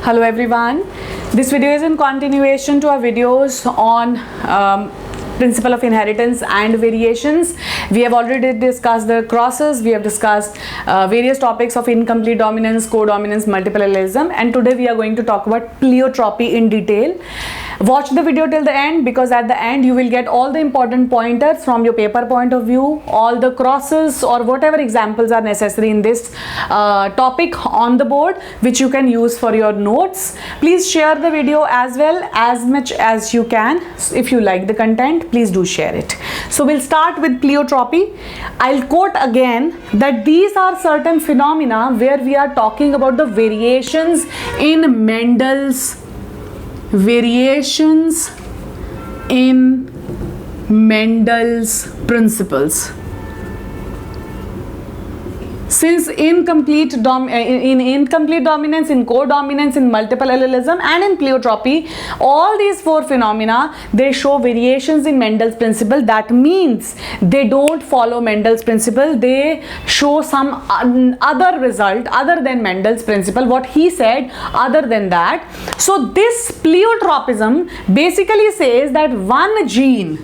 Hello everyone. This video is in continuation to our videos on principle of inheritance and variations. We have already discussed the crosses, we have discussed various topics of incomplete dominance, codominance, multiple allelism, and today we are going to talk about pleiotropy in detail. Watch the video till the end, because at the end you will get all the important pointers from your paper point of view, all the crosses or whatever examples are necessary in this topic on the board, which you can use for your notes. Please share the video as well, as much as you can. If you like the content, please do share it. So we'll start with pleiotropy. I'll quote again that these are certain phenomena where we are talking about the variations in Mendel's principles. Since incomplete dominance, in codominance, in multiple allelism, and in pleiotropy, all these four phenomena, they show variations in Mendel's principle. That means they don't follow Mendel's principle, they show some other result other than Mendel's principle, what he said other than that. So this pleiotropism basically says that one gene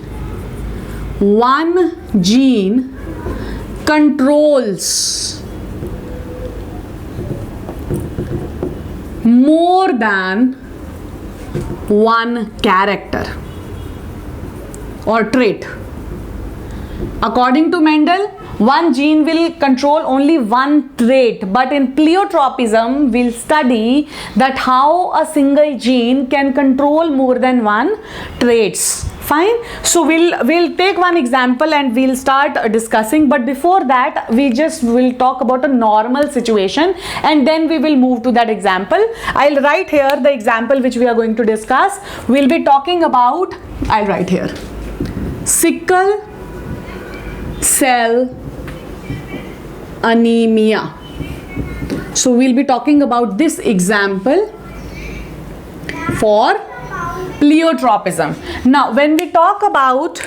controls more than one character or trait. According to Mendel, one gene will control only one trait, but in pleiotropism we'll study that how a single gene can control more than one traits. Fine. So we'll take one example and we'll start discussing, but before that we just will talk about a normal situation and then we will move to that example. I'll write here the example which we are going to discuss. We'll be talking about, I'll write here, sickle cell anemia. So we'll be talking about this example for pleiotropism. Now when we talk about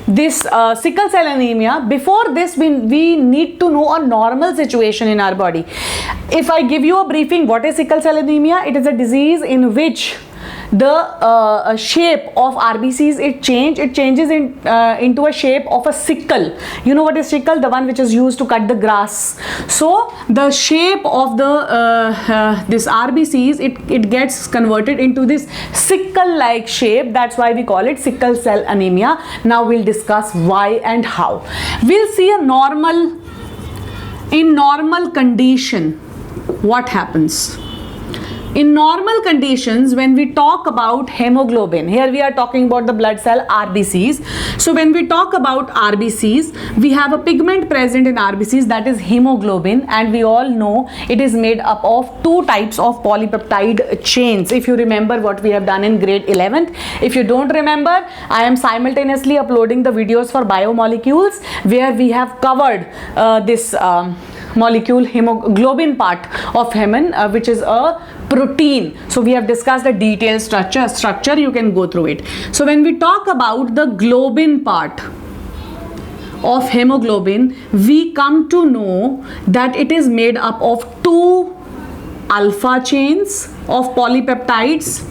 this sickle cell anemia, before this we need to know a normal situation in our body. If I give you a briefing, what is sickle cell anemia? It is a disease in which the shape of RBCs it changes into a shape of a sickle. You know what is sickle? The one which is used to cut the grass. So the shape of the this RBCs it gets converted into this sickle like shape. That's why we call it sickle cell anemia. Now we'll discuss why and how. We'll see in normal condition what happens. In normal conditions, when we talk about hemoglobin, here we are talking about the blood cell RBCs. So when we talk about RBCs, we have a pigment present in RBCs, that is hemoglobin, and we all know it is made up of two types of polypeptide chains. If you remember what we have done in grade 11th. If you don't remember, I am simultaneously uploading the videos for biomolecules where we have covered this molecule hemoglobin part of hemin, which is a protein. So we have discussed the detailed structure, you can go through it. So when we talk about the globin part of hemoglobin, we come to know that it is made up of two alpha chains of polypeptides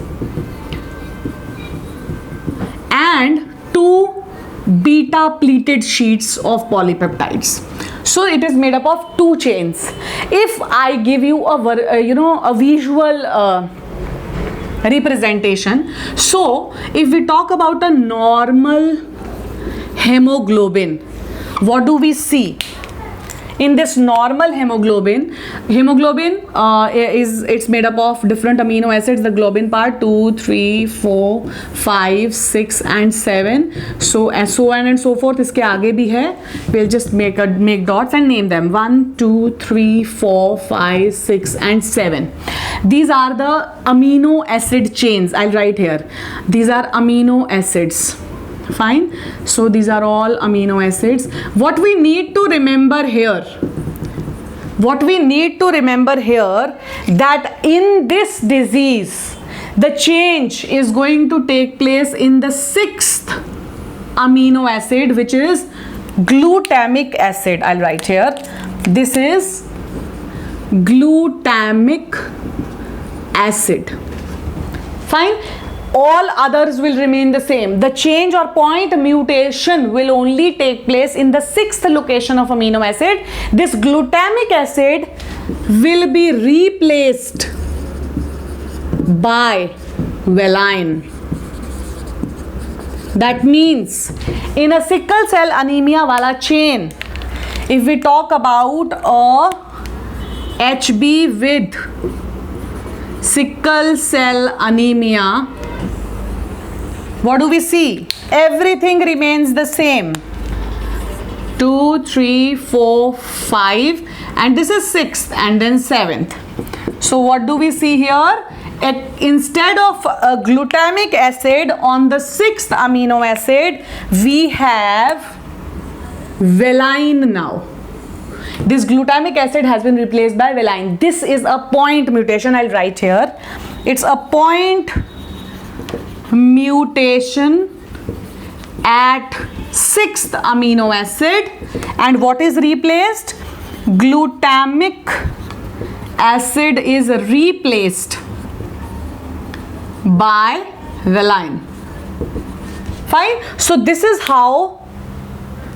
and two beta pleated sheets of polypeptides. So it is made up of two chains. If I give you a visual representation, so if we talk about a normal hemoglobin, what do we see? In this normal hemoglobin it's made up of different amino acids, the globin part 2, 3, 4, 5, 6 and 7. So and so on and so forth. Iske aage bhi hai. We'll just make dots and name them 1, 2, 3, 4, 5, 6 and 7. These are the amino acid chains. I'll write here. These are amino acids. Fine. So these are all amino acids. What we need to remember here, that in this disease the change is going to take place in the 6th amino acid, which is glutamic acid. I'll write here. This is glutamic acid. Fine. All others will remain the same. The change or point mutation will only take place in the 6th location of amino acid. This glutamic acid will be replaced by valine. That means in a sickle cell anemia wala chain, if we talk about a HB with sickle cell anemia, what do we see? Everything remains the same. 2, 3, 4, 5, and this is 6th and then 7th. So what do we see here? Instead of a glutamic acid on the 6th amino acid, we have valine now. This glutamic acid has been replaced by valine. This is a point mutation. I'll write here. It's a point mutation at 6th amino acid, and what is replaced? Glutamic acid is replaced by valine. Fine. So this is how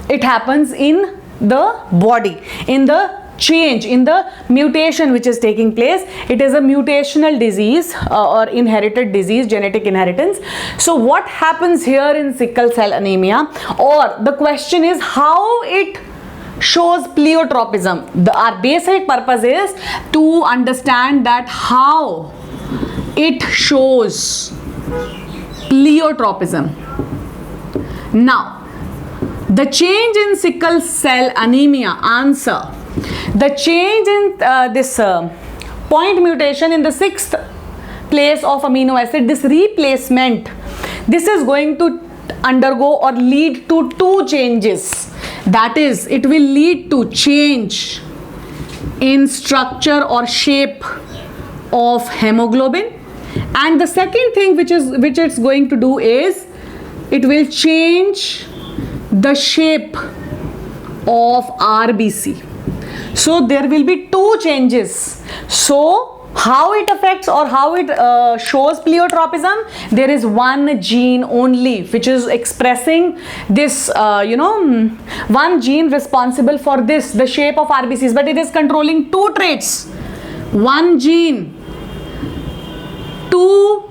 it happens in the body, in the change, in the mutation which is taking place. It is a mutational disease or inherited disease, genetic inheritance. So what happens here in sickle cell anemia, or the question is how it shows pleiotropism. Our basic purpose is to understand that how it shows pleiotropism. Now, the change in sickle cell anemia, answer. The change in this point mutation in the 6th place of amino acid, this replacement, this is going to undergo or lead to 2 changes. That is, it will lead to change in structure or shape of hemoglobin, and the second thing which it's going to do is it will change the shape of RBC. So there will be 2 changes. So how it affects or how it shows pleiotropism, there is one gene only which is expressing this, one gene responsible for this, the shape of RBCs, but it is controlling 2 traits. One gene, 2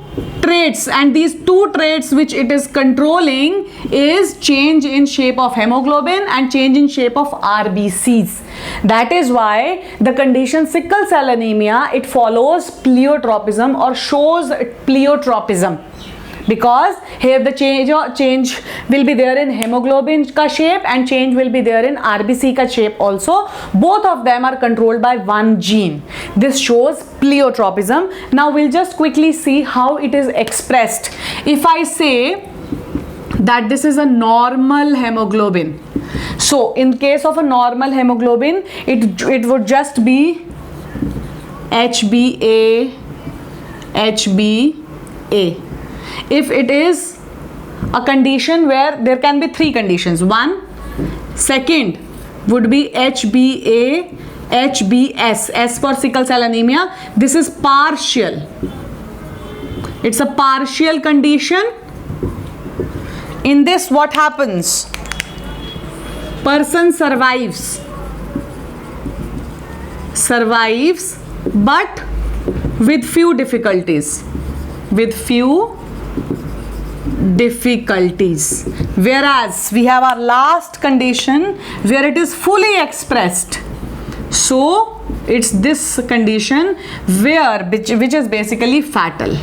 traits, and these 2 traits which it is controlling is change in shape of hemoglobin and change in shape of RBCs. That is why the condition sickle cell anemia, it follows pleiotropism or shows pleiotropism, because here the change will be there in hemoglobin ka shape and change will be there in RBC ka shape also. Both of them are controlled by one gene. This shows pleiotropism. Now we'll just quickly see how it is expressed. If I say that this is a normal hemoglobin, so in case of a normal hemoglobin, it would just be HbA, HbA. If it is a condition where there can be 3 conditions, second would be HbA, HbS. S for sickle cell anemia. This is partial. It's a partial condition. In this, what happens? Person survives, but with few difficulties. Whereas we have our last condition where it is fully expressed. So it's this condition where which is basically fatal.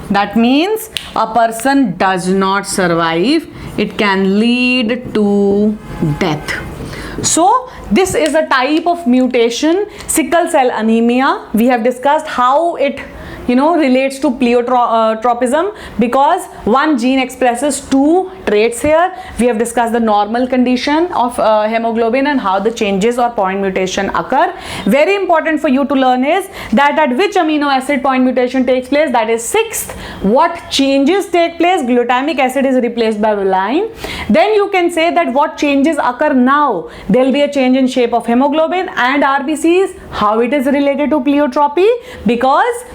That means a person does not survive. It can lead to death. So this is a type of mutation, sickle cell anemia. We have discussed how it relates to pleiotropism, because one gene expresses 2 traits here. We have discussed the normal condition of hemoglobin and how the changes or point mutation occur. Very important for you to learn is that at which amino acid point mutation takes place, that is 6th. What changes take place? Glutamic acid is replaced by valine. Then you can say that what changes occur now. There will be a change in shape of hemoglobin and RBCs. How it is related to pleiotropy? Because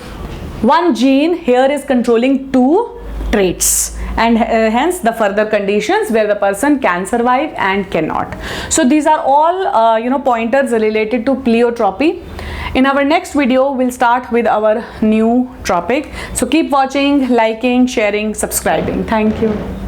one gene here is controlling 2 traits, and hence the further conditions where the person can survive and cannot. So these are all pointers related to pleiotropy. In our next video, we'll start with our new topic. So keep watching, liking, sharing, subscribing. Thank you.